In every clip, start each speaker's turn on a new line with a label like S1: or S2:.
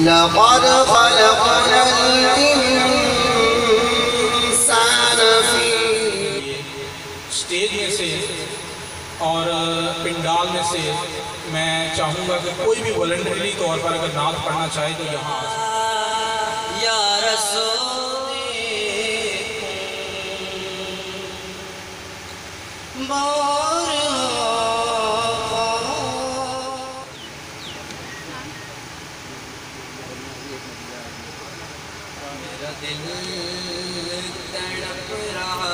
S1: लक़द ख़लक़नल इंसान फी।
S2: स्टेज में से और पिंडाल में से मैं चाहूँगा कि कोई भी वॉलंटरी तौर पर अगर नात पढ़ना चाहे तो यहाँ आ सकते।
S1: या रसूल मेरा दिल तड़प रहा है।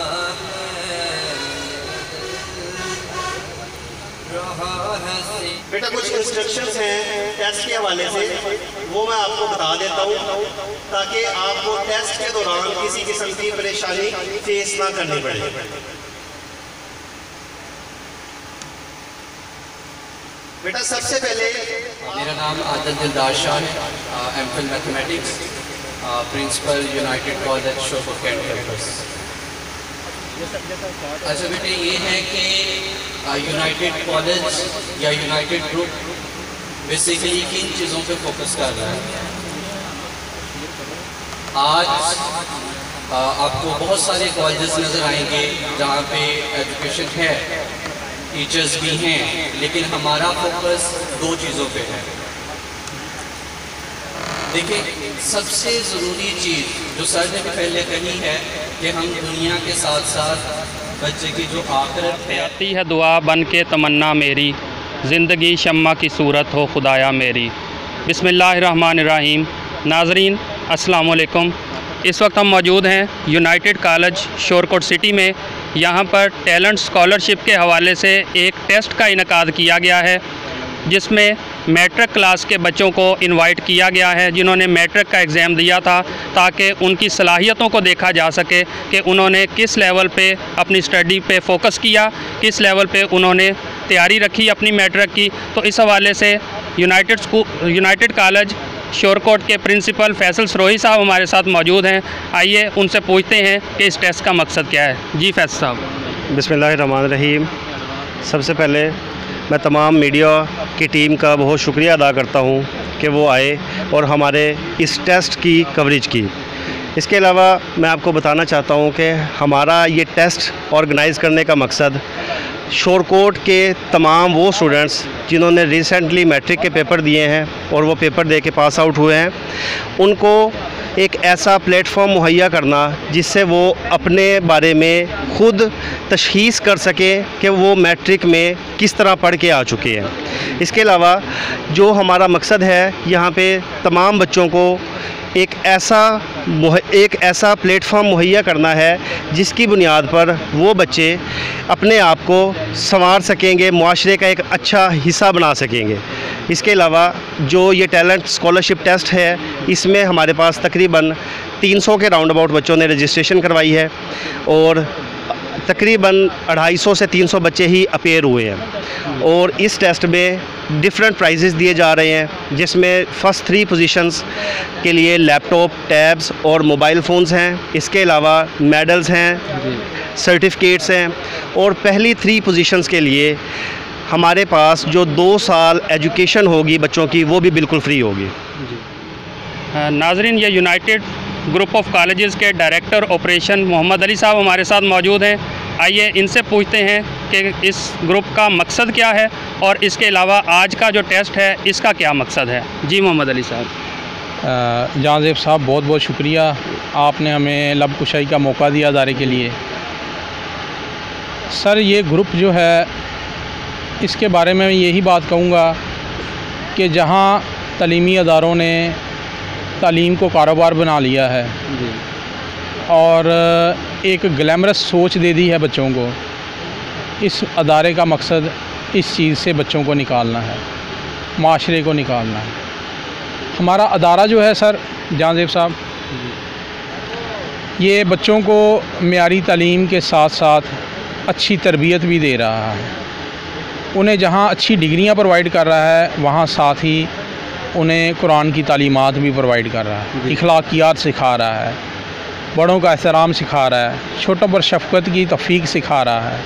S3: बेटा कुछ इंस्ट्रक्शंस हैं टेस्ट के हवाले से, वो मैं आपको बता देता हूँ ताकि आपको टेस्ट के दौरान किसी किस्म की परेशानी फेस ना करनी पड़े। बेटा सबसे पहले
S4: मेरा नाम आदल दिलदार शाह है, MPhil mathematics, principal united college Shopur cantt campus. अच्छा बेटे ये है कि यूनाइटेड कॉलेज या यूनाइटेड ग्रुप बेसिकली किन चीज़ों पे फोकस कर रहा है। आज आपको बहुत सारे कॉलेजेस नज़र आएंगे जहाँ पे एजुकेशन है, टीचर्स भी हैं, लेकिन हमारा फोकस दो चीज़ों पे है। देखिए सबसे ज़रूरी चीज़ जो सर ने भी पहले कही है कि हम दुनिया के साथ साथ बच्चे की जो आखिरत है।
S5: आती है दुआ बन के तमन्ना मेरी, ज़िंदगी शम्मा की सूरत हो खुदाया मेरी। बिस्मिल्लाहिर्रहमानिर्रहीम। नाज़रीन अस्सलाम वालेकुम। इस वक्त हम मौजूद हैं यूनाइटेड कॉलेज शोरकोट सिटी में। यहाँ पर टैलेंट स्कॉलरशिप के हवाले से एक टेस्ट का इनेकाद किया गया है, जिसमें मैट्रिक क्लास के बच्चों को इनवाइट किया गया है जिन्होंने मैट्रिक का एग्ज़ाम दिया था, ताकि उनकी सलाहियतों को देखा जा सके कि उन्होंने किस लेवल पे अपनी स्टडी पे फोकस किया, किस लेवल पे उन्होंने तैयारी रखी अपनी मैट्रिक की। तो इस हवाले से यूनाइटेड कॉलेज शोरकोट के प्रिंसिपल फैसल सरोही साहब हमारे साथ मौजूद हैं। आइए उनसे पूछते हैं कि इस टेस्ट का मकसद क्या है। जी फैसल साहब।
S3: बिस्मिल्लाहिर्रहमानिर्रहीम। सबसे पहले मैं तमाम मीडिया की टीम का बहुत शुक्रिया अदा करता हूँ कि वो आए और हमारे इस टेस्ट की कवरेज की। इसके अलावा मैं आपको बताना चाहता हूँ कि हमारा ये टेस्ट ऑर्गेनाइज़ करने का मकसद शोरकोट के तमाम वो स्टूडेंट्स जिन्होंने रिसेंटली मैट्रिक के पेपर दिए हैं और वो पेपर दे के पास आउट हुए हैं, उनको एक ऐसा प्लेटफॉर्म मुहैया करना जिससे वो अपने बारे में ख़ुद तशख़ीस कर सकें कि वो मैट्रिक में किस तरह पढ़ के आ चुके हैं। इसके अलावा जो हमारा मकसद है यहाँ पे तमाम बच्चों को एक ऐसा प्लेटफॉर्म मुहैया करना है जिसकी बुनियाद पर वो बच्चे अपने आप को संवार सकेंगे, मुआशरे का एक अच्छा हिस्सा बना सकेंगे। इसके अलावा जो ये टैलेंट स्कॉलरशिप टेस्ट है, इसमें हमारे पास तकरीबन 300 के राउंड अबाउट बच्चों ने रजिस्ट्रेशन करवाई है और तकरीबन 250 से 300 बच्चे ही अपेयर हुए हैं। और इस टेस्ट में डिफरेंट प्राइजेस दिए जा रहे हैं, जिसमें फ़र्स्ट 3 पोजीशंस के लिए लैपटॉप, टैब्स और मोबाइल फ़ोन्स हैं। इसके अलावा मेडल्स हैं, सर्टिफिकेट्स हैं और पहली 3 पोजीशंस के लिए हमारे पास जो 2 साल एजुकेशन होगी बच्चों की, वो भी बिल्कुल फ्री होगी।
S5: नाज़रीन, ये यूनाइटेड ग्रुप ऑफ कॉलेजेस के डायरेक्टर ऑपरेशन मोहम्मद अली साहब हमारे साथ मौजूद हैं। आइए इनसे पूछते हैं कि इस ग्रुप का मकसद क्या है और इसके अलावा आज का जो टेस्ट है इसका क्या मकसद है। जी मोहम्मद अली साहब।
S6: जहांज़ेब साहब बहुत बहुत शुक्रिया, आपने हमें लब कुशाई का मौका दिया अदारे के लिए। सर ये ग्रुप जो है, इसके बारे में मैं यही बात कहूँगा कि जहाँ तालीमी अदारों ने तालीम को कारोबार बना लिया है और एक ग्लैमरस सोच दे दी है बच्चों को, इस अदारे का मकसद इस चीज़ से बच्चों को निकालना है, माशरे को निकालना है। हमारा अदारा जो है सर जहांज़ेब साहब, ये बच्चों को मेयारी तालीम के साथ साथ अच्छी तरबियत भी दे रहा है। उन्हें जहाँ अच्छी डिग्रियाँ प्रोवाइड कर रहा है, वहाँ साथ ही उन्हें कुरान की तालीमात भी प्रोवाइड कर रहा है, इखलाकियात सिखा रहा है, बड़ों का एहतराम सिखा रहा है, छोटों पर शफ़क़त की तौफ़ीक़ सिखा रहा है।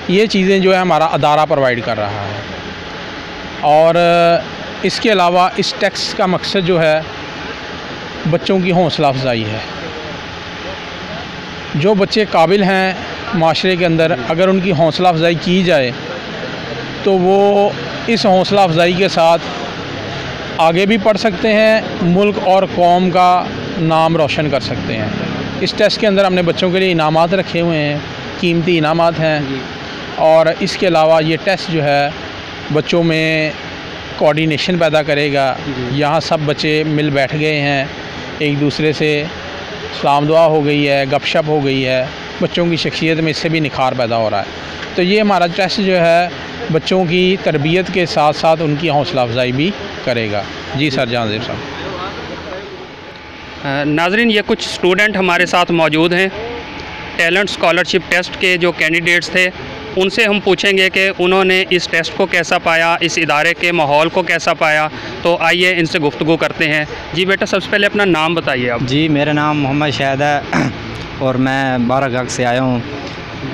S6: ये चीज़ें जो है हमारा अदारा प्रोवाइड कर रहा है। और इसके अलावा इस टेस्ट का मकसद जो है बच्चों की हौसला अफजाई है। जो बच्चे काबिल हैं माशरे के अंदर, अगर उनकी हौसला अफजाई की जाए तो वो इस हौसला अफजाई के साथ आगे भी पढ़ सकते हैं, मुल्क और कौम का नाम रोशन कर सकते हैं। इस टेस्ट के अंदर हमने बच्चों के लिए इनामात रखे हुए हैं, कीमती इनामात हैं। और इसके अलावा ये टेस्ट जो है बच्चों में कोऑर्डिनेशन पैदा करेगा। यहाँ सब बच्चे मिल बैठ गए हैं, एक दूसरे से सलाम दुआ हो गई है, गपशप हो गई है, बच्चों की शख्सियत में इससे भी निखार पैदा हो रहा है। तो ये हमारा टेस्ट जो है बच्चों की तरबियत के साथ साथ उनकी हौसला अफजाई भी करेगा। जी सर, जहांगीर साहब।
S5: नाजरीन, ये कुछ स्टूडेंट हमारे साथ मौजूद हैं। टैलेंट स्कॉलरशिप टेस्ट के जो कैंडिडेट्स थे उनसे हम पूछेंगे कि उन्होंने इस टेस्ट को कैसा पाया, इस इदारे के माहौल को कैसा पाया। तो आइए इनसे गुफ्तगू करते हैं। जी बेटा, सबसे पहले अपना नाम बताइए आप।
S7: जी, मेरा नाम मोहम्मद शाहिद है और मैं बारागाह से आया हूँ।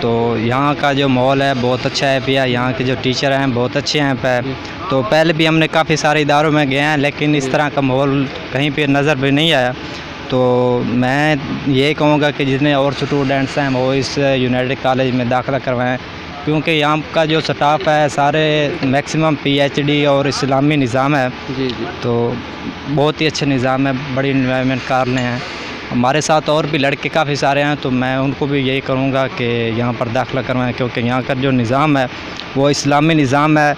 S7: तो यहाँ का जो माहौल है बहुत अच्छा है भैया, यहाँ के जो टीचर हैं बहुत अच्छे हैं। तो पहले भी हमने काफ़ी सारे इदारों में गए हैं लेकिन इस तरह का माहौल कहीं पे नज़र भी नहीं आया। तो मैं ये कहूँगा कि जितने और स्टूडेंट्स हैं वो इस यूनाइटेड कॉलेज में दाखिला करवाएं, क्योंकि यहाँ का जो स्टाफ है सारे मैक्सिमम PhD और इस्लामी निज़ाम है।
S5: जी।
S7: तो बहुत ही अच्छा निज़ाम है, बड़ी इन्वायरमेंट कारने हैं। हमारे साथ और भी लड़के काफ़ी सारे हैं, तो मैं उनको भी यही करूँगा कि यहाँ पर दाखिला करवाएं, क्योंकि यहाँ का जो निज़ाम है वो इस्लामी निज़ाम है।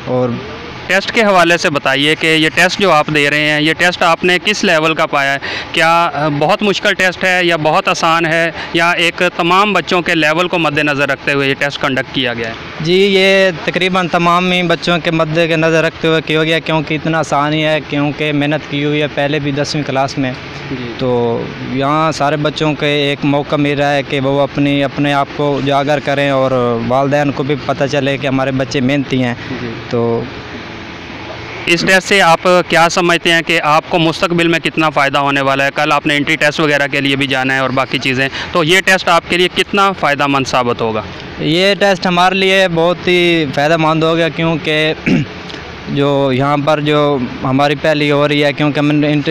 S7: और
S5: टेस्ट के हवाले से बताइए कि ये टेस्ट जो आप दे रहे हैं, ये टेस्ट आपने किस लेवल का पाया है? क्या बहुत मुश्किल टेस्ट है या बहुत आसान है, या एक तमाम बच्चों के लेवल को मद्देनज़र रखते हुए ये टेस्ट कंडक्ट किया गया है?
S7: जी, ये तकरीबन तमाम ही बच्चों के मद्देनज़र रखते हुए किया गया, क्योंकि इतना आसान ही है, क्योंकि मेहनत की हुई है पहले भी 10वीं क्लास में। तो यहाँ सारे बच्चों के एक मौका मिल रहा है कि वो अपने आप को उजागर करें और वालिदैन को भी पता चले कि हमारे बच्चे मेहनती हैं। तो
S5: इस टेस्ट से आप क्या समझते हैं कि आपको मुस्तकबिल में कितना फ़ायदा होने वाला है? कल आपने एंट्री टेस्ट वगैरह के लिए भी जाना है और बाकी चीज़ें, तो ये टेस्ट आपके लिए कितना फ़ायदा मंद साबित होगा?
S7: ये टेस्ट हमारे लिए बहुत ही फ़ायदेमंद हो गया, क्योंकि जो यहाँ पर जो हमारी पहली हो रही है, क्योंकि हम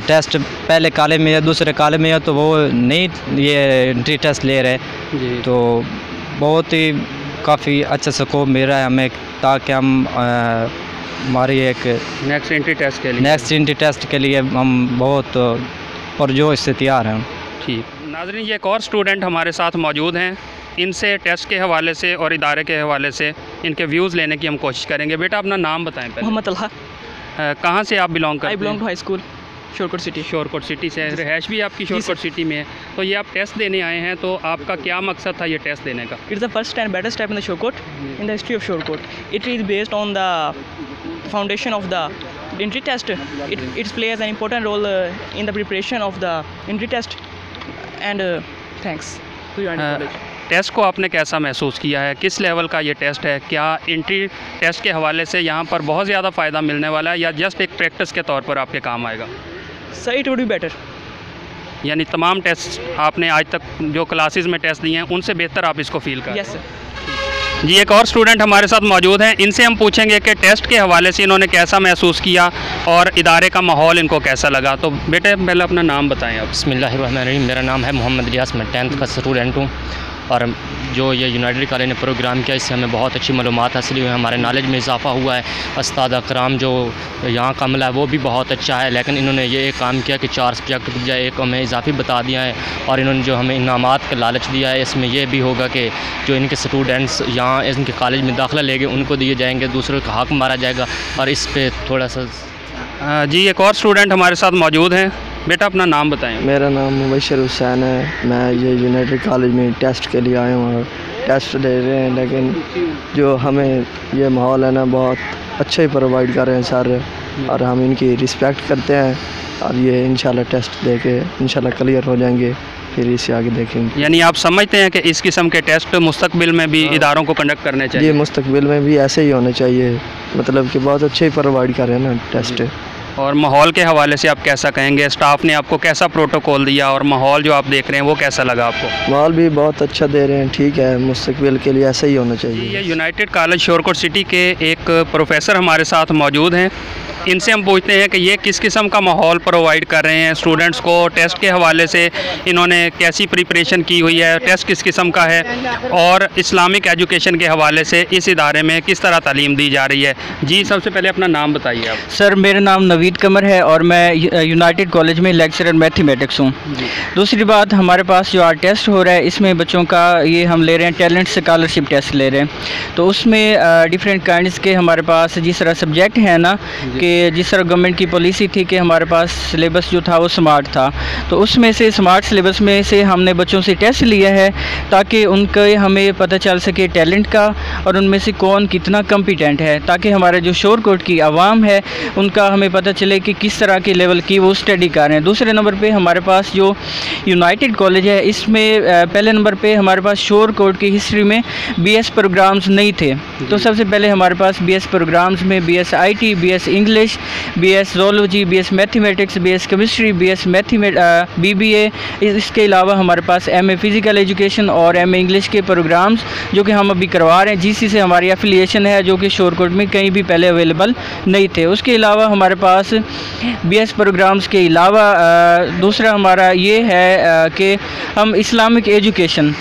S7: टेस्ट पहले कॉलेज में या दूसरे कॉलेज में है तो वो नहीं ये एंट्री टेस्ट ले रहे। तो बहुत ही काफ़ी अच्छा स्कोप मिल रहा है हमें, ताकि हम हमारी एक
S5: नेक्स्ट एंट्री टेस्ट के लिए
S7: हम बहुत पुरजोश से तैयार हैं।
S5: ठीक। नाज़रीन, ये एक और स्टूडेंट हमारे साथ मौजूद हैं। इनसे टेस्ट के हवाले से और इदारे के हवाले से इनके व्यूज़ लेने की हम कोशिश करेंगे। बेटा, अपना नाम बताएं पहले।
S8: मोहम्मद तलहा।
S5: कहाँ से आप बिलोंग करते हैं?
S8: I belong to high school Shorkot city.
S5: Shorkot city से रहायश भी आपकी शोरकोट सिटी में है। तो ये आप टेस्ट देने आए हैं, तो आपका क्या मकसद था ये टेस्ट देने का?
S8: It's the first and best step in the Shorkot in the history of Shorkot. It is based on the foundation of the entry test. It plays an important role in the preparation of the entry test, and thanks to your college.
S5: Test को आपने कैसा महसूस किया है? किस level का ये test है? क्या एंट्री टेस्ट के हवाले से यहाँ पर बहुत ज़्यादा फ़ायदा मिलने वाला है, या जस्ट एक प्रैक्टिस के तौर पर आपके काम आएगा?
S8: Sir, it would be better.
S5: यानी तमाम टेस्ट आपने आज तक जो क्लासेस में टेस्ट दिए हैं उनसे बेहतर आप इसको फील करें?
S8: Yes sir.
S5: जी, एक और स्टूडेंट हमारे साथ मौजूद हैं। इनसे हम पूछेंगे कि टेस्ट के हवाले से इन्होंने कैसा महसूस किया और इदारे का माहौल इनको कैसा लगा। तो बेटे, पहले अपना नाम बताएं आप।
S9: बिस्मिल्लाहिर्रहमानिर्रहीम। मेरा नाम है मोहम्मद रियास, मैं 10th का स्टूडेंट हूँ। और जो ये यूनाइटेड कॉलेज ने प्रोग्राम किया, इससे हमें बहुत अच्छी मालूमात हासिल हुई है, हमारे नॉलेज में इजाफ़ा हुआ है। उस्ताद अकराम जो यहाँ का अमला है वो भी बहुत अच्छा है, लेकिन इन्होंने ये एक काम किया कि 4 सब्जेक्ट की बजाय एक हमें इजाफी बता दिया है, और इन्होंने जो हमें इनामात का लालच दिया है। इसमें यह भी होगा कि जो इनके स्टूडेंट्स यहाँ इनके कॉलेज में दाखिला लेंगे उनको दिए जाएंगे, दूसरों का हक मारा जाएगा। और इस पर थोड़ा सा
S5: जी, एक और स्टूडेंट हमारे साथ मौजूद हैं। बेटा, अपना नाम बताएं।
S10: मेरा नाम मुबशर हुसैन है। मैं ये यूनाइटेड कॉलेज में टेस्ट के लिए आया हूँ और टेस्ट दे रहे हैं, लेकिन जो हमें ये माहौल है ना बहुत अच्छा ही प्रोवाइड कर रहे हैं सर, और हम इनकी रिस्पेक्ट करते हैं। और ये इंशाल्लाह टेस्ट दे के इंशाल्लाह क्लियर हो जाएंगे, फिर इससे आगे देखेंगे।
S5: यानी आप समझते हैं कि इस किस्म के टेस्ट मुस्तकबिल में भी इदारों को कंडक्ट करने चाहिए?
S10: ये मुस्तकबिल में भी ऐसे ही होने चाहिए, मतलब कि बहुत अच्छे ही प्रोवाइड कर रहे हैं ना टेस्ट।
S5: और माहौल के हवाले से आप कैसा कहेंगे, स्टाफ ने आपको कैसा प्रोटोकॉल दिया और माहौल जो आप देख रहे हैं वो कैसा लगा आपको?
S10: माहौल भी बहुत अच्छा दे रहे हैं, ठीक है, मुस्तकबिल के लिए ऐसा ही होना चाहिए।
S5: ये यूनाइटेड कॉलेज शोरकोट सिटी के एक प्रोफेसर हमारे साथ मौजूद हैं। इनसे हम पूछते हैं कि ये किस किस्म का माहौल प्रोवाइड कर रहे हैं स्टूडेंट्स को, टेस्ट के हवाले से इन्होंने कैसी प्रिपरेशन की हुई है, टेस्ट किस किस्म का है और इस्लामिक एजुकेशन के हवाले से इस इदारे में किस तरह तालीम दी जा रही है। जी, सबसे पहले अपना नाम बताइए आप।
S11: सर, मेरा नाम नवीद कमर है और मैं यूनाइटेड कॉलेज में लेक्चरर मैथमेटिक्स हूँ। दूसरी बात, हमारे पास जो आज टेस्ट हो रहा है इसमें बच्चों का ये हम ले रहे हैं टैलेंट स्कॉलरशिप टेस्ट ले रहे हैं, तो उसमें डिफरेंट काइंड्स के हमारे पास जिस तरह सब्जेक्ट है ना कि जिस तरह गवर्नमेंट की पॉलिसी थी कि हमारे पास सिलेबस जो था वो स्मार्ट था, तो उसमें से स्मार्ट सिलेबस में से हमने बच्चों से टेस्ट लिया है ताकि उनके हमें पता चल सके टैलेंट का और उनमें से कौन कितना कॉम्पिटेंट है, ताकि हमारे जो शोरकोट की आवाम है उनका हमें पता चले कि किस तरह के लेवल की वो स्टडी कर रहे हैं। दूसरे नंबर पे हमारे पास जो यूनाइटेड कॉलेज है इसमें पहले नंबर पे हमारे पास शोरकोट की हिस्ट्री में BS प्रोग्राम्स नहीं थे, तो सबसे पहले हमारे पास BS प्रोग्राम्स में BS IT, BS English, BS zoology, BS mathematics, BS chemistry, BS BBA, इसके अलावा हमारे पास MA फ़िज़िकल एजुकेशन और MA इंग्लिश के प्रोग्राम्स जो कि हम अभी करवा रहे हैं। GC से हमारी एफिलिएशन है जो कि शोरकोट में कहीं भी पहले अवेलेबल नहीं थे। उसके अलावा हमारे पास BS प्रोग्राम्स के अलावा दूसरा हमारा ये है कि हम इस्लामिक एजुकेशन,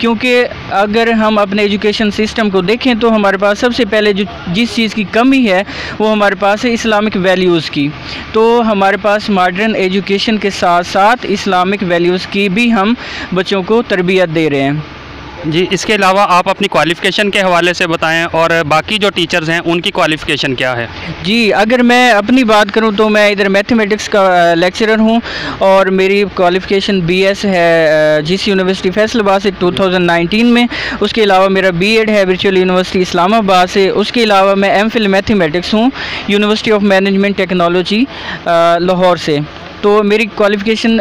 S11: क्योंकि अगर हम अपने एजुकेशन सिस्टम को देखें तो हमारे पास सबसे पहले जो जिस चीज़ की कमी है वो हमारे पास है इस्लामिक वैल्यूज़ की, तो हमारे पास मॉडर्न एजुकेशन के साथ साथ इस्लामिक वैल्यूज़ की भी हम बच्चों को तरबियत दे रहे हैं।
S5: जी, इसके अलावा आप अपनी क्वालिफ़िकेशन के हवाले से बताएं और बाकी जो टीचर्स हैं उनकी क्वालिफ़िकेशन क्या है?
S11: जी, अगर मैं अपनी बात करूं तो मैं इधर मैथमेटिक्स का लेक्चरर हूं और मेरी क्वालिफ़िकेशन BS है GC यूनिवर्सिटी फैसलाबाद से 2019 में। उसके अलावा मेरा B.Ed है वर्चुअल यूनिवर्सिटी इस्लामाबाद से। उसके अलावा मैं MPhil मैथमेटिक्स हूँ university of management technology Lahore से, तो मेरी क्वालिफ़िकेशन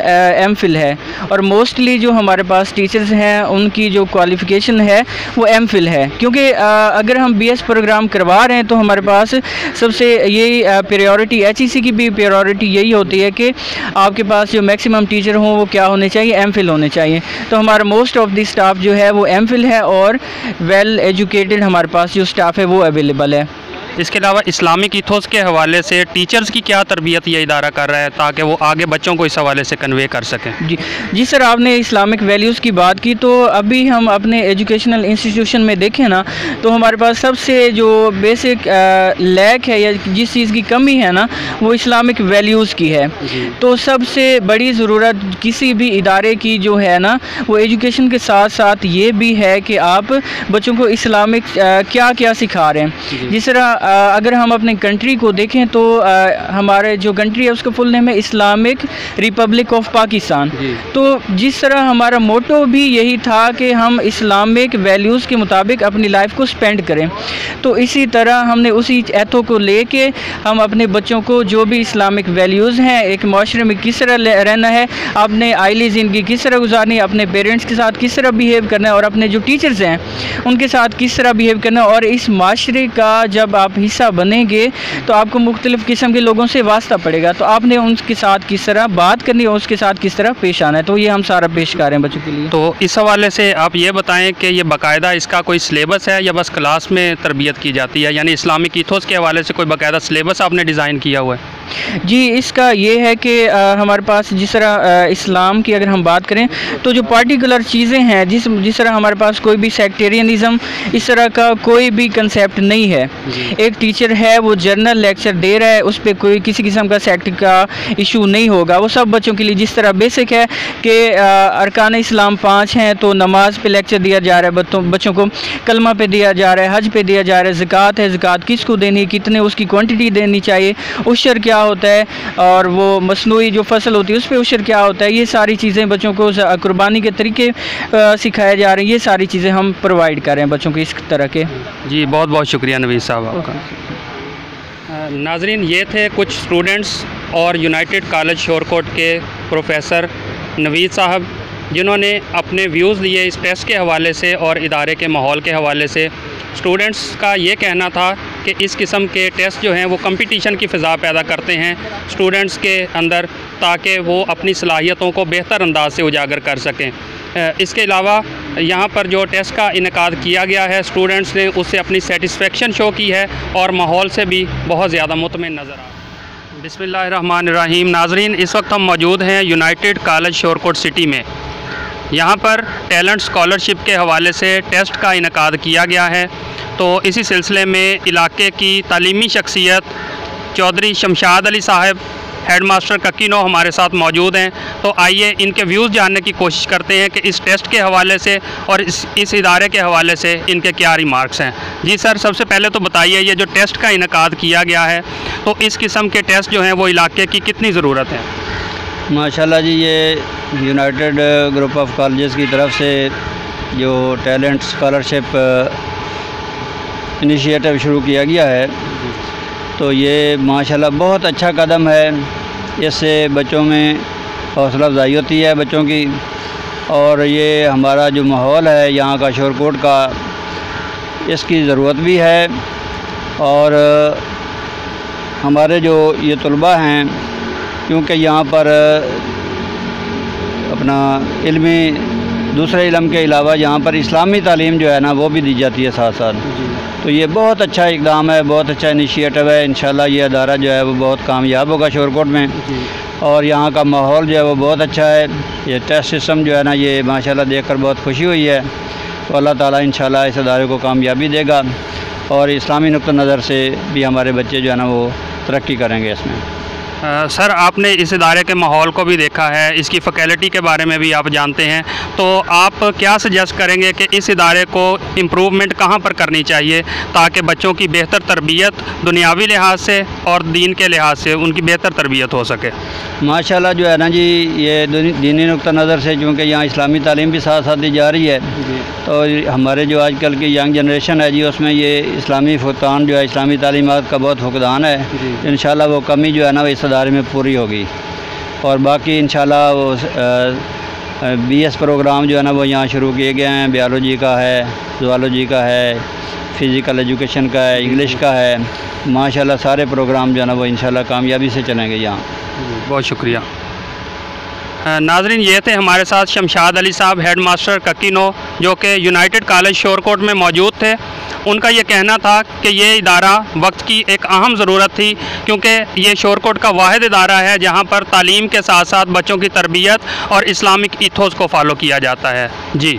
S11: MPhil है। और मोस्टली जो हमारे पास टीचर्स हैं उनकी जो क्वालिफ़िकेशन है वो MPhil है, क्योंकि अगर हम BS प्रोग्राम करवा रहे हैं तो हमारे पास सबसे यही प्रायोरिटी, HEC की भी प्रायोरिटी यही होती है कि आपके पास जो मैक्सिमम टीचर हों वो क्या होने चाहिए, MPhil होने चाहिए। तो हमारा मोस्ट ऑफ द स्टाफ जो है वो MPhil है और वेल एजुकेटेड हमारे पास जो स्टाफ है वो अवेलेबल है।
S5: इसके अलावा इस्लामिक इथोस के हवाले से टीचर्स की क्या तरबियत ये इदारा कर रहा है ताकि वो आगे बच्चों को इस हवाले से कन्वे कर सकें?
S11: जी सर, आपने इस्लामिक वैल्यूज़ की बात की, तो अभी हम अपने एजुकेशनल इंस्टीट्यूशन में देखें ना तो हमारे पास सबसे जो बेसिक लैक है या जिस चीज़ की कमी है ना वो इस्लामिक वैल्यूज़ की है। तो सबसे बड़ी ज़रूरत किसी भी इदारे की जो है ना वो एजुकेशन के साथ साथ ये भी है कि आप बच्चों को इस्लामिक क्या क्या सिखा रहे हैं। जिस तरह अगर हम अपने कंट्री को देखें तो हमारे जो कंट्री है उसका फुल नेम है इस्लामिक रिपब्लिक ऑफ पाकिस्तान। तो जिस तरह हमारा मोटो भी यही था कि हम इस्लामिक वैल्यूज़ के मुताबिक अपनी लाइफ को स्पेंड करें, तो इसी तरह हमने उसी एथो को लेके हम अपने बच्चों को जो भी इस्लामिक वैल्यूज़ हैं, एक माशरे में किस तरह रहना है, आपने आइली ज़िंदगी किस तरह गुजारनी है, अपने पेरेंट्स के साथ किस तरह बिहेव करना है और अपने जो टीचर्स हैं उनके साथ किस तरह बिहेव करना है। और इस माशरे का जब आप हिस्सा बनेंगे तो आपको मुख्तलिफ़ किस्म के लोगों से वास्ता पड़ेगा, तो आपने उनके साथ किस तरह बात करनी है, उसके साथ किस तरह पेश आना है, तो ये हम सारा पेश कर रहे हैं बच्चों के लिए।
S5: तो इस हवाले से आप ये बताएं कि ये बाकायदा इसका कोई सिलेबस है या बस क्लास में तरबियत की जाती है, यानी इस्लामिक इथोस के हवाले से कोई बाकायदा सिलेबस आपने डिज़ाइन किया हुआ है?
S11: जी, इसका ये है कि हमारे पास जिस तरह इस्लाम की अगर हम बात करें तो जो पार्टिकुलर चीज़ें हैं, जिस तरह हमारे पास कोई भी सेक्टेरियनिज़म इस तरह का कोई भी कंसेप्ट नहीं है। एक टीचर है वो जर्नल लेक्चर दे रहा है, उस पर कोई किसी किस्म का सेक्ट का इशू नहीं होगा, वो सब बच्चों के लिए जिस तरह बेसिक है कि अरकान इस्लाम 5 हैं तो नमाज पे लेक्चर दिया जा रहा है बच्चों को, कलमा पे दिया जा रहा है, हज पे दिया जा रहा है, ज़कात है, ज़कात किसको देनी है, कितने उसकी क्वांटिटी देनी चाहिए, उशर क्या होता है और वो मसनूई जो फसल होती है उस पर उशर क्या होता है, ये सारी चीज़ें बच्चों को कुर्बानी के तरीके सिखाए जा रहे हैं। ये सारी चीज़ें हम प्रोवाइड कर रहे हैं बच्चों को इस तरह के।
S5: जी, बहुत बहुत शुक्रिया नवीद साहब आपका। नाजरीन, ये थे कुछ स्टूडेंट्स और यूनाइटेड कॉलेज शोरकोट के प्रोफेसर नवीद साहब जिन्होंने अपने व्यूज़ दिए इस टेस्ट के हवाले से और इदारे के माहौल के हवाले से। स्टूडेंट्स का ये कहना था कि इस किस्म के टेस्ट जो हैं वो कंपटीशन की फ़िज़ा पैदा करते हैं स्टूडेंट्स के अंदर, ताकि वो अपनी सलाहियतों को बेहतर अंदाज से उजागर कर सकें। इसके अलावा यहाँ पर जो टेस्ट का इनेकाद किया गया है, स्टूडेंट्स ने उससे अपनी सेटिस्फेक्शन शो की है और माहौल से भी बहुत ज़्यादा मुतमिन नज़र आ। बिस्मिल्लाहिर्रहमानिर्रहीम। नाज़रीन, इस वक्त हम मौजूद हैं यूनाइटेड कॉलेज शोरकोट सिटी में। यहाँ पर टैलेंट स्कॉलरशिप के हवाले से टेस्ट का इनेकाद किया गया है। तो इसी सिलसिले में इलाके की तालीमी शख्सियत चौधरी शमशाद अली साहब, हेड मास्टर कक्कीनो हमारे साथ मौजूद हैं। तो आइए इनके व्यूज़ जानने की कोशिश करते हैं कि इस टेस्ट के हवाले से और इस इदारे के हवाले से इनके क्या रिमार्क्स हैं। जी सर, सबसे पहले तो बताइए, ये जो टेस्ट का इनेकाद किया गया है, तो इस किस्म के टेस्ट जो हैं वो इलाके की कितनी ज़रूरत है?
S12: माशाल्लाह जी, ये यूनाइटेड ग्रुप ऑफ कॉलेजेस की तरफ से जो टैलेंट स्कॉलरशिप इनिशिएटिव शुरू किया गया है, तो ये माशाल्लाह बहुत अच्छा कदम है। इससे बच्चों में हौसला अफजाई होती है बच्चों की, और ये हमारा जो माहौल है यहाँ का शोरकोट का, इसकी ज़रूरत भी है। और हमारे जो ये तलबा हैं, क्योंकि यहाँ पर अपना इल्मी दूसरे इल्म के अलावा यहाँ पर इस्लामी तालीम जो है ना वो भी दी जाती है साथ साथ। तो ये बहुत अच्छा इक़दाम है, बहुत अच्छा इनिशिएटिव है। इंशाल्लाह ये अदारा जो है वो बहुत कामयाब होगा शोरकोट में, और यहाँ का माहौल जो है वो बहुत अच्छा है। ये टेस्ट सिस्टम जो है ना, ये माशाल्लाह देखकर बहुत खुशी हुई है। तो अल्लाह ताला इंशाल्लाह इस अदारे को कामयाबी देगा, और इस्लामी नुक्ता नज़र से भी हमारे बच्चे जो है ना वो तरक्की करेंगे इसमें।
S5: सर, आपने इस इदारे के माहौल को भी देखा है, इसकी फैकल्टी के बारे में भी आप जानते हैं, तो आप क्या सजेस्ट करेंगे कि इस इदारे को इम्प्रूवमेंट कहाँ पर करनी चाहिए ताकि बच्चों की बेहतर तरबियत दुनियावी लिहाज से और दीन के लिहाज से उनकी बेहतर तरबियत हो सके?
S12: माशाल्लाह जो है ना जी, ये दीनी नुक्ता नज़र से चूँकि यहाँ इस्लामी तालीम भी साथ साथ दी जा रही है, तो हमारे जो आजकल की यंग जनरेशन है जी, उसमें ये इस्लामी फुकदान जो है, इस्लामी तालीमात का बहुत फुकदान है। इंशाल्लाह वो कमी जो है ना वो इस अदारे में पूरी होगी। और बाकी इंशाल्लाह वो BS प्रोग्राम जो है ना वो यहाँ शुरू किए गए हैं। बायोलॉजी का है, ज़ूलॉजी का है, फ़िज़िकल एजुकेशन का है, इंग्लिश का है। माशाल्लाह सारे प्रोग्राम जो है ना वो इंशाल्लाह कामयाबी से चलेंगे यहाँ।
S5: बहुत शुक्रिया। नाज़रीन, ये थे हमारे साथ शमशाद अली साहब, हेड मास्टर कक्कीनो, जो कि यूनाइटेड कॉलेज शोरकोट में मौजूद थे। उनका ये कहना था कि ये इदारा वक्त की एक अहम ज़रूरत थी, क्योंकि ये शोरकोट का वाहिद इदारा है जहाँ पर तालीम के साथ साथ बच्चों की तरबियत और इस्लामिक इथोस को फॉलो किया जाता है। जी।